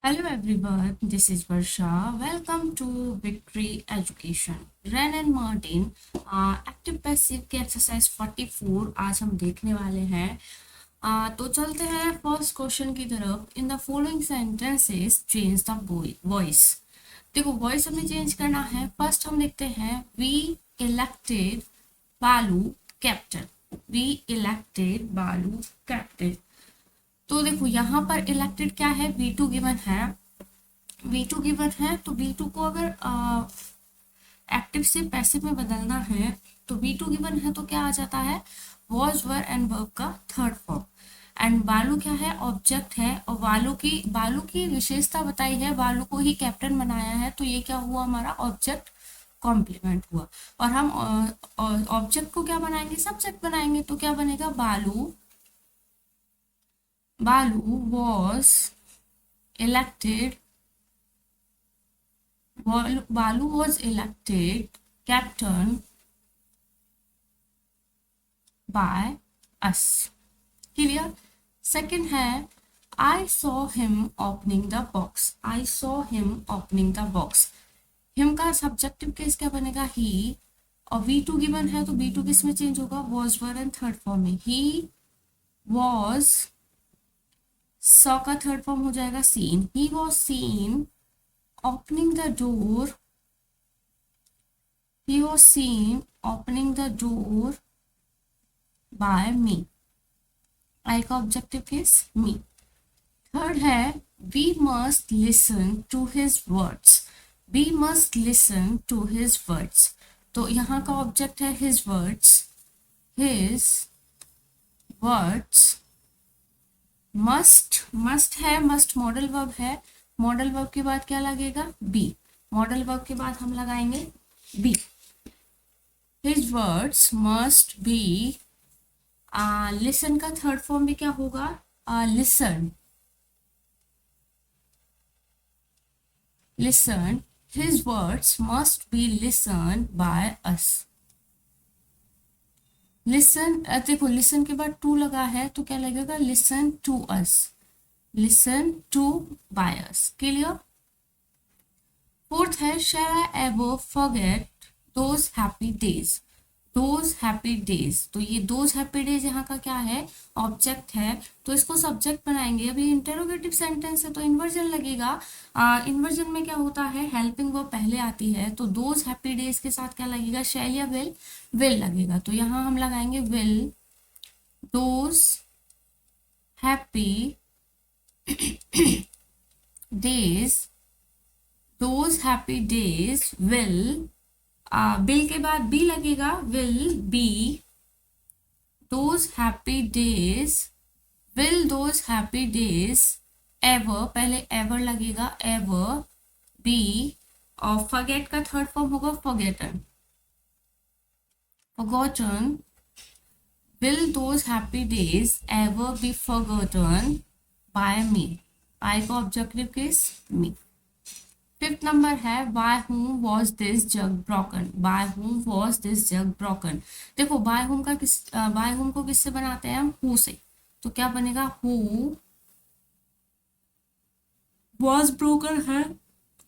Hello everyone, this is Varsha. Welcome to Victory Education. Ren and Martin, active passive के exercise 44 आज हम देखने वाले हैं। तो चलते हैं फर्स्ट क्वेश्चन की तरफ। In the following sentences change the voice. देखो वॉइस हमें चेंज करना है। फर्स्ट हम देखते हैं वी इलेक्टेड बालू कैप्टन। वी इलेक्टेड बालू कैप्टन। तो देखो यहाँ पर इलेक्टेड क्या है, V2 गिवन है। V2 गिवन है तो V2 को अगर एक्टिव से पैसिव में बदलना है तो V2 गिवन है तो क्या आ जाता है, वॉज वर एंड वर्ब का थर्ड फॉर्म। एंड बालू क्या है, ऑब्जेक्ट है। और बालू की विशेषता बताई है, बालू को ही कैप्टन बनाया है, तो ये क्या हुआ, हमारा ऑब्जेक्ट कॉम्प्लीमेंट हुआ। और हम ऑब्जेक्ट को क्या बनाएंगे, सब्जेक्ट बनाएंगे, तो क्या बनेगा, बालू was elected Balu was elected captain by us। Clear. Second है I saw him opening the box। I saw him opening the box। Him का सब्जेक्टिव केस क्या बनेगा, ही। और V2 गिवन है तो V2 किस में चेंज होगा, was were and third form में। ही was, सॉ का थर्ड फॉर्म हो जाएगा seen. He was seen opening the door. He was seen opening the door by me. I का ऑब्जेक्टिव केस मी। थर्ड है we must listen to his words. We must listen to his words. तो यहाँ का object है his words. His words must है, must modal verb है। Modal verb के बाद क्या लगेगा, बी। मॉडल वर्ब के बाद हम लगाएंगे be. His words must be. Listen का थर्ड फॉर्म भी क्या होगा, listen. Listen, his words must be listen by us. Listen, देखो लिसन के बाद टू लगा है तो क्या लगेगा, listen to us. Listen to by us. Clear. Fourth है shall I ever forget those happy days. Those happy days, तो ये दोज हैप्पी डेज यहाँ का क्या है, ऑब्जेक्ट है, तो इसको सब्जेक्ट बनाएंगे। अभी इंटेरोगेटिव सेंटेंस है तो इन्वर्जन लगेगा। इन्वर्जन में क्या होता है, हेल्पिंग वर्ब पहले आती है, तो दोज हैप्पी डेज के साथ क्या लगेगा, शैल या विल लगेगा। तो यहाँ हम लगाएंगे will. Those happy days, those happy days will, will के बाद बी लगेगा, will be those happy days. Will those happy days ever, पहले एवर लगेगा, एवर बी। और फॉरगेट का थर्ड फॉर्म होगा forgotten. Forgotten, will those happy days ever be forgotten by me. I का objective case me. Fifth number है by whom was this jug broken। By whom was this jug broken। देखो bye whom का bye whom को किससे बनाते हैं हम, who से, तो क्या बनेगा, who was broken है।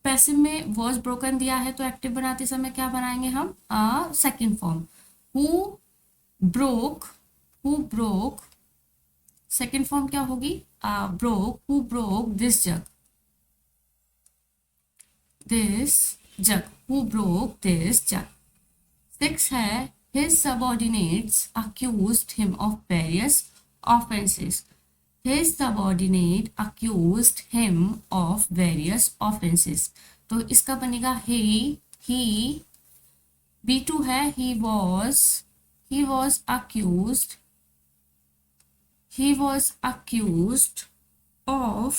पैसिव में was broken दिया है तो एक्टिव बनाते समय क्या बनाएंगे हम, second form. who broke second form क्या होगी, who broke this jug। who broke this jug। 6 है his subordinates accused him of various offenses। his subordinate accused him of various offenses, तो इसका बनेगा he B2 है, he was accused of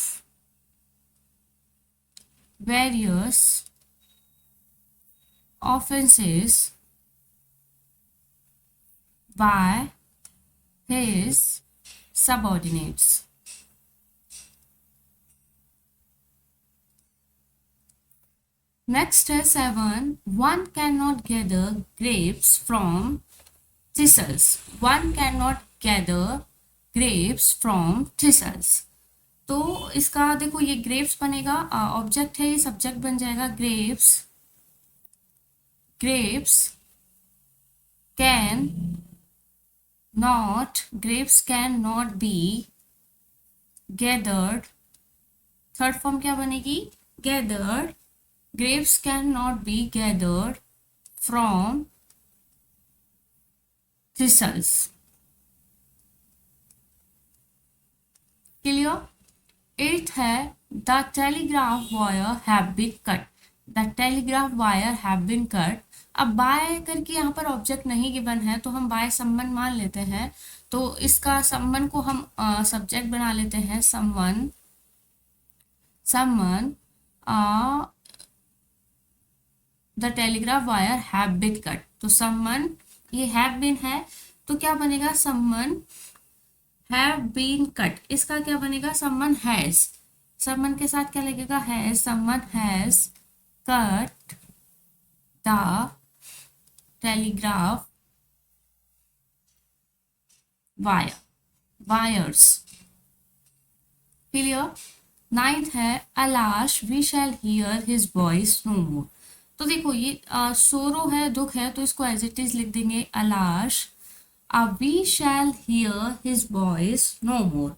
various offenses by his subordinates। Next है 7, one cannot gather grapes from thistles। one cannot gather grapes from thistles, तो इसका देखो ये grapes बनेगा, ऑब्जेक्ट है, ये सब्जेक्ट बन जाएगा grapes. Grapes can not, grapes can not be gathered. Third form क्या बनेगी? Gathered. Grapes can not be gathered from thistles। Clear. Eight है the telegraph wire have been cut. The telegraph wire have been cut. अब by करके यहाँ पर object नहीं given है तो हम बाय समवन मान लेते हैं, तो इसका समवन को हम सब्जेक्ट बना लेते हैं। Someone, someone the telegraph wire have been cut. तो समवन, ये हैव बीन है तो क्या बनेगा? Someone have been cut. इसका क्या बनेगा? Someone has. समवन के साथ क्या लगेगा? Has. Someone has cut the telegraph wire, wires. Clear. Ninth है alas we shall hear his voice no more. तो देखो ये सोरो है, दुख है, तो इसको एज इट इज लिख देंगे alas we shall hear his voice no more.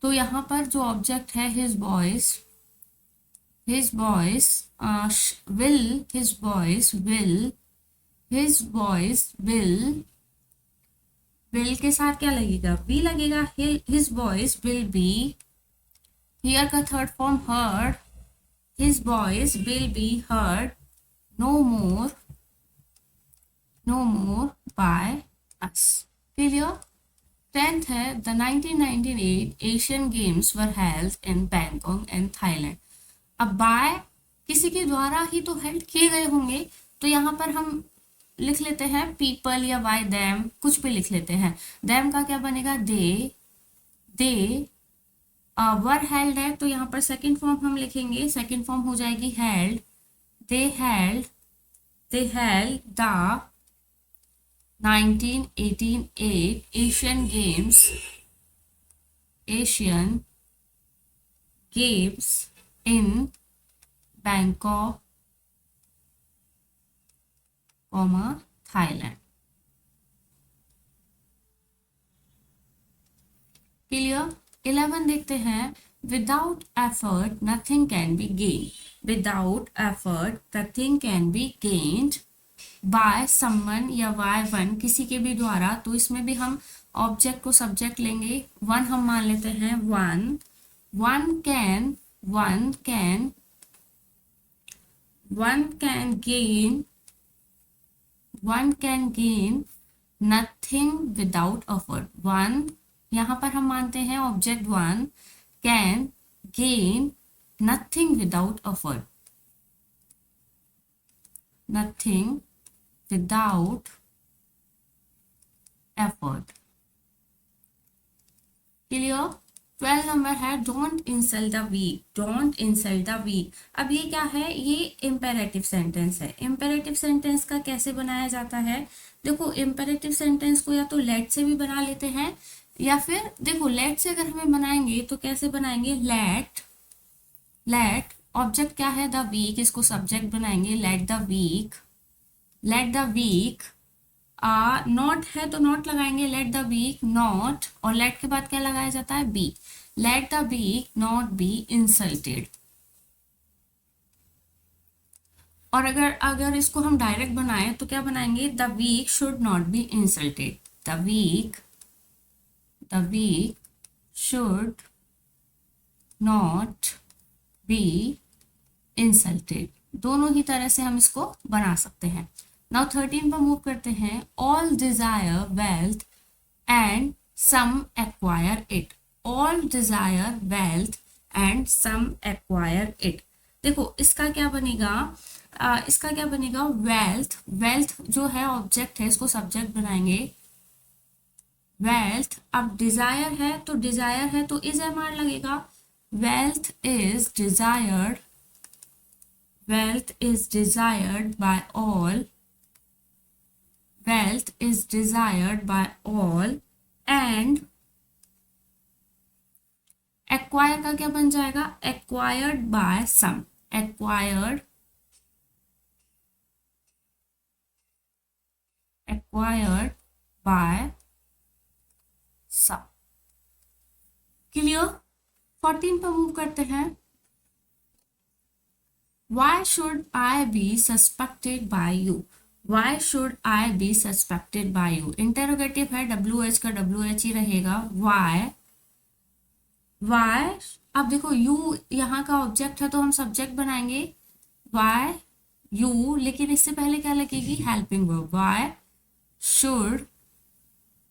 तो यहाँ पर जो ऑब्जेक्ट है his voice, his voice will, his voice will, his voice will, will के साथ क्या लगेगा? बी लगेगा। His voice will be, hear का third form heard, his voice will be heard no more, no more by us। Clear. 10th है the 1998 Asian games were held in Bangkok and Thailand. अब bye किसी के द्वारा ही तो held किए गए होंगे, तो यहाँ पर हम लिख लेते हैं पीपल या बाय देम, कुछ भी लिख लेते हैं। देम का क्या बनेगा? दे वर हेल्ड है तो यहाँ पर सेकेंड फॉर्म हम लिखेंगे, सेकेंड फॉर्म हो जाएगी held. They held, they held the 1988 Asian games, Asian games in Bangkok, Thailand. Clear. 11 देखते हैं without effort nothing can be gain. Without effort nothing can be gained by someone या by one, किसी के भी द्वारा। तो इसमें भी हम ऑब्जेक्ट को सब्जेक्ट लेंगे। वन हम मान लेते हैं, one. One can, one can, one can gain, one can gain nothing without effort. One यहाँ पर हम मानते हैं object one, can gain nothing without effort, nothing without effort। Clear. 12 number है don't insult the weak, don't insult the weak. अब ये क्या है? ये इम्पेरेटिव सेंटेंस है। इम्पेरेटिव सेंटेंस का कैसे बनाया जाता है? देखो इम्पेरेटिव सेंटेंस को या तो लेट से भी बना लेते हैं, या फिर देखो लेट से अगर हमें बनाएंगे तो कैसे बनाएंगे? लेट, लेट ऑब्जेक्ट क्या है? द वीक, इसको सब्जेक्ट बनाएंगे। Let the weak, let the weak, not है तो नॉट लगाएंगे। लेट द वीक नॉट, और लेट के बाद क्या लगाया जाता है? B. Let the weak not be insulted. और अगर इसको हम डायरेक्ट बनाए तो क्या बनाएंगे? The weak should not be insulted. The weak, the weak should not be insulted. दोनों ही तरह से हम इसको बना सकते हैं। नाउ 13 पर मूव करते हैं। All desire wealth and some acquire it. All desire wealth and some acquire it. देखो इसका क्या बनेगा? इसका क्या बनेगा? वेल्थ, वेल्थ जो है ऑब्जेक्ट है, इसको सब्जेक्ट बनाएंगे। वेल्थ, अब डिजायर है तो डिजायर है तो इज एम आर लगेगा। Wealth is desired, wealth is desired by all, wealth is desired by all and acquire का क्या बन जाएगा, acquired by some, acquired by some. Clear. 14 पर मूव करते हैं। Why should I be suspected by you? Why should I be suspected by you? Interrogative है, WH का WH ही रहेगा। Why अब देखो you यहाँ का ऑब्जेक्ट है तो हम सब्जेक्ट बनाएंगे why you, लेकिन इससे पहले क्या लगेगी, helping verb.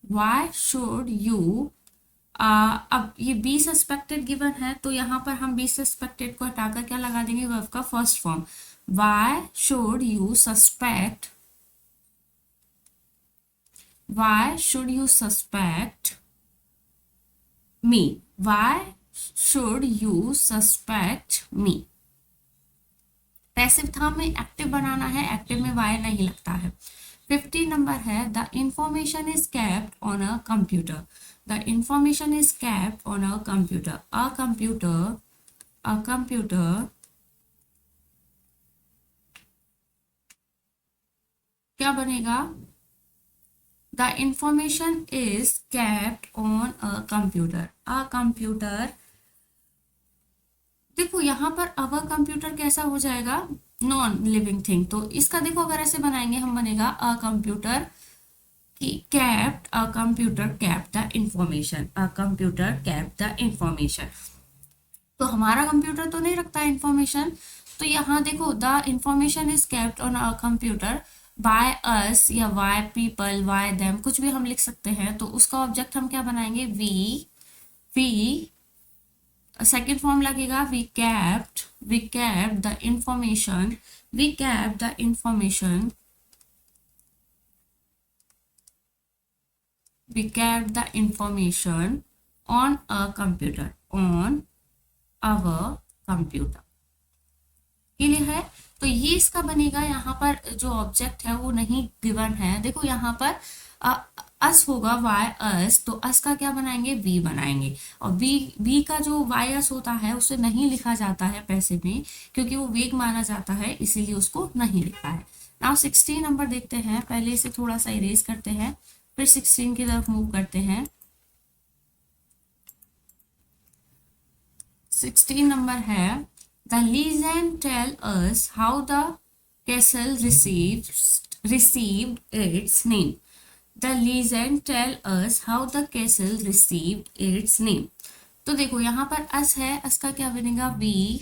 why should you अब ये बी सस्पेक्टेड गिवन है तो यहाँ पर हम बी सस्पेक्टेड को हटाकर क्या लगा देंगे, वर्ब का first form. Why should you suspect, why should you suspect me, why should you suspect me. Passive था में एक्टिव बनाना है, एक्टिव में वाई नहीं लगता है। 15 नंबर है, the information is kept on a computer, the information is kept on a computer, a computer क्या बनेगा, the information is kept on a computer, a computer। देखो यहाँ पर अवर कंप्यूटर कैसा हो जाएगा, नॉन लिविंग थिंग, तो इसका देखो अगर ऐसे बनाएंगे हम, बनेगा a computer kept, a computer kept the information, a computer kept the information। तो हमारा कंप्यूटर तो नहीं रखता है इंफॉर्मेशन, तो यहाँ देखो the information is kept on a computer by us, या वाई पीपल, वाई देम, कुछ भी हम लिख सकते हैं। तो उसका ऑब्जेक्ट हम क्या बनाएंगे, वी सेकेंड फॉर्म लगेगा, we kept the information, we kept the information, we kept the information on a computer, on our computer। Clear है। तो ये इसका बनेगा, यहाँ पर जो ऑब्जेक्ट है वो नहीं गिवन है। देखो यहाँ पर अस होगा, वाई अस, तो अस का क्या बनाएंगे, वी बनाएंगे, और वी का जो वाई अस होता है उसे नहीं लिखा जाता है पैसिव में, क्योंकि वो वेग माना जाता है, इसीलिए उसको नहीं लिखा है। नाउ 16 नंबर देखते हैं, पहले इसे थोड़ा सा इरेज करते हैं, फिर 16 की तरफ मूव करते हैं। 16 नंबर है, the legend tell us how the castle received its name, the legend tell us how the castle received its name। तो देखो यहाँ पर अस है, अस का क्या बनेगा, बी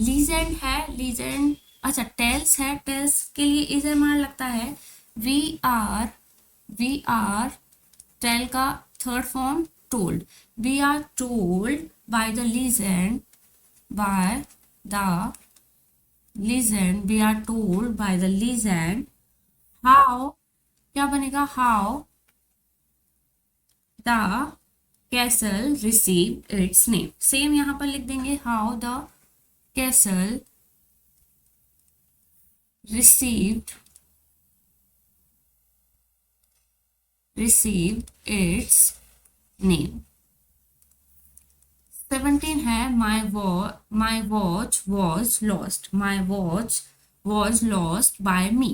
लीजेंड है, लीजेंड, अच्छा टेल्स है, टेल्स के लिए इजर मान लगता है, वी आर टेल का third form told, we are told by the legend, we are told by the legend how, क्या बनेगा, how the castle received its name. Same यहां पर लिख देंगे, how the castle received its name। 17 है, my watch was lost, my watch was lost by me,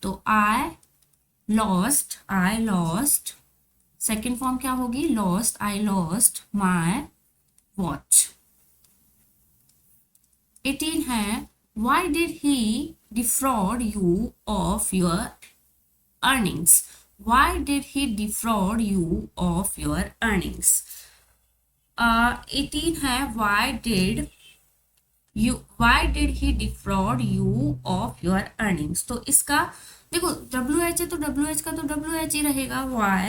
तो I lost, second form क्या होगी, lost, I lost my watch। 18 है, why did he defraud you of your earnings, why did he defraud you of your earnings। 18 है, why did he defraud you of your earnings। तो इसका देखो WH है तो WH का तो WH ही रहेगा, why,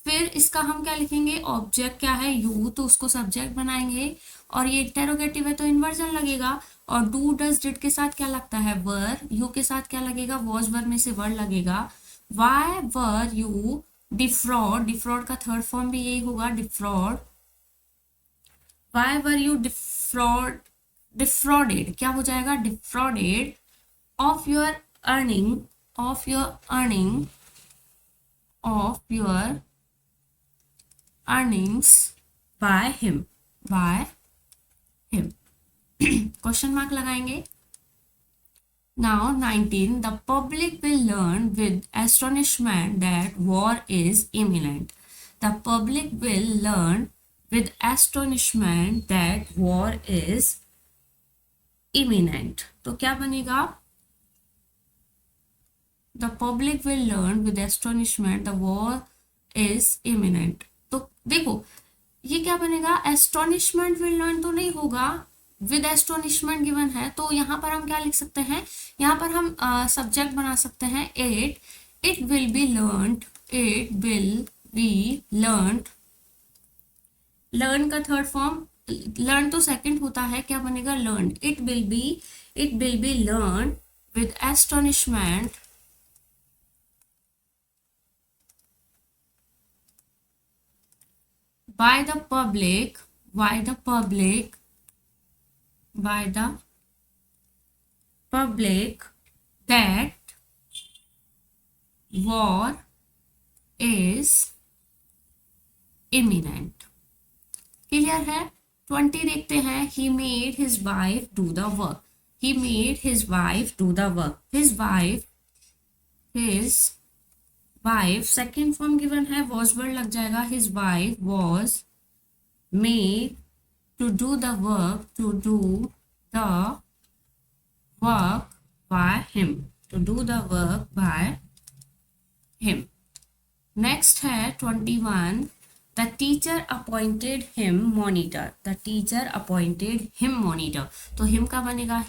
फिर इसका हम क्या लिखेंगे, ऑब्जेक्ट क्या है, यू, तो उसको सब्जेक्ट बनाएंगे, और ये इंटेरोगेटिव है तो इन्वर्जन लगेगा, और डू डज डिड के साथ क्या लगता है, वर, यू के साथ क्या लगेगा, वॉज, वर में से वर लगेगा, वाई वर यू डिफ्रॉड का थर्ड फॉर्म भी यही होगा, defrauded, why were you defrauded, क्या हो जाएगा, defrauded of your earning, of your earnings by him, by him. Question mark लगाएंगे। Now 19, the public will learn with astonishment that war is imminent. The public will learn with astonishment that war is imminent. तो क्या बनेगा? The public will learn with astonishment the war is imminent. तो देखो ये क्या बनेगा? astonishment will learn तो नहीं होगा, विद एस्टोनिशमेंट गिवन है, तो यहाँ पर हम क्या लिख सकते हैं? यहाँ पर हम सब्जेक्ट बना सकते हैं it will be learned, it will be learned. Learn का थर्ड फॉर्म, लर्न तो सेकंड होता है, क्या बनेगा? Learn. It will be learn with astonishment by the public that war is imminent. Clear है? 20 देखते हैं। he made his wife do the work, he made his wife do the work, his wife second form given है, was word लग जाएगा, his wife was made to do the work by him, to do the work by him. Next है 21, the teacher appointed him monitor, the teacher appointed him monitor. तो him का बनेगा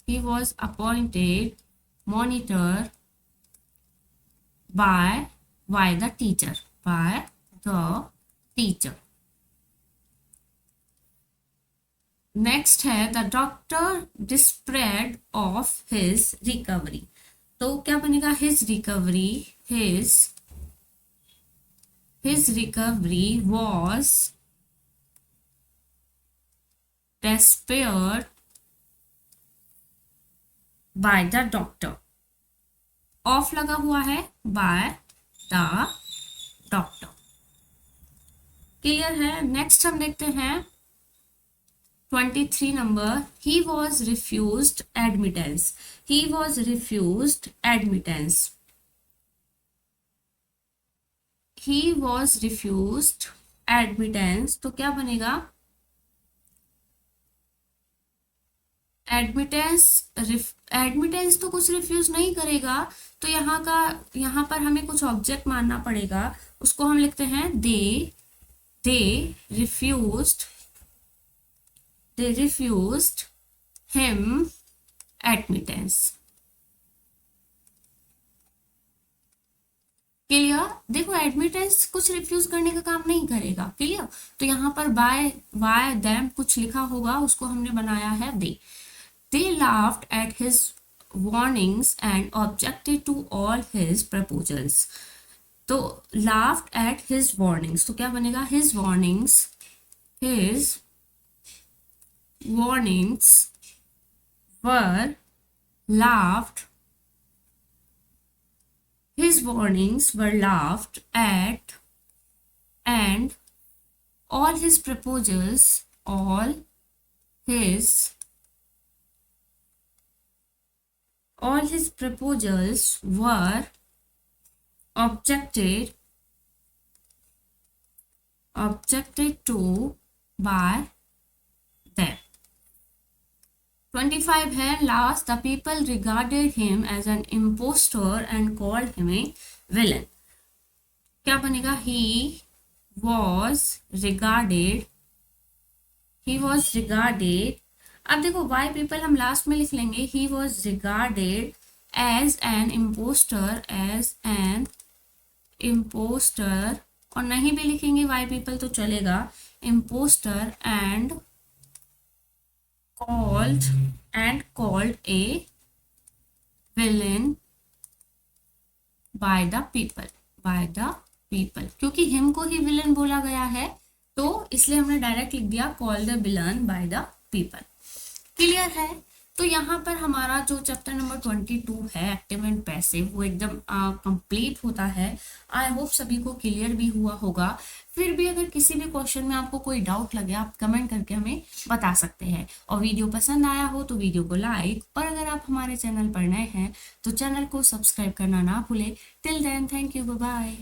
he was appointed monitor by the teacher, next है the doctor despaired of his recovery. तो क्या बनेगा? His recovery was despaired by the doctor. Of लगा हुआ है, by the doctor. क्लियर है? नेक्स्ट हम देखते हैं 23 number, he was refused admittance, he was refused admittance, he was refused admittance. तो क्या बनेगा? एडमिटेंस तो कुछ रिफ्यूज नहीं करेगा, तो यहाँ पर हमें कुछ ऑब्जेक्ट मानना पड़ेगा, उसको हम लिखते हैं they refused him admittance. Clear? देखो एडमिटेंस कुछ रिफ्यूज करने का काम नहीं करेगा। क्लियर? तो यहाँ पर बाय देम कुछ लिखा होगा, उसको हमने बनाया है they laughed at his warnings and objected to all his proposals. तो laughed at his warnings, तो क्या बनेगा? his warnings were laughed, his warnings were laughed at, and all his proposals were objected to by them. 25 है last, the people regarded him as an impostor and called him a villain. क्या बनेगा? ही was regarded, अब देखो why people हम last में लिख लेंगे, he was regarded as an impostor, और नहीं भी लिखेंगे वाई पीपल तो चलेगा, impostor and called a villain by the people. क्योंकि हिम को ही विलन बोला गया है, तो इसलिए हमने डायरेक्ट लिख दिया call the villain by the people. Clear है? तो यहाँ पर हमारा जो चैप्टर नंबर 22 है एक्टिव एंड पैसिव वो एकदम कंप्लीट होता है। आई होप सभी को क्लियर भी हुआ होगा। फिर भी अगर किसी भी क्वेश्चन में आपको कोई डाउट लगे आप कमेंट करके हमें बता सकते हैं। और वीडियो पसंद आया हो तो वीडियो को लाइक, और अगर आप हमारे चैनल पर नए हैं तो चैनल को सब्सक्राइब करना ना भूलें। Till then, thank you, bye bye.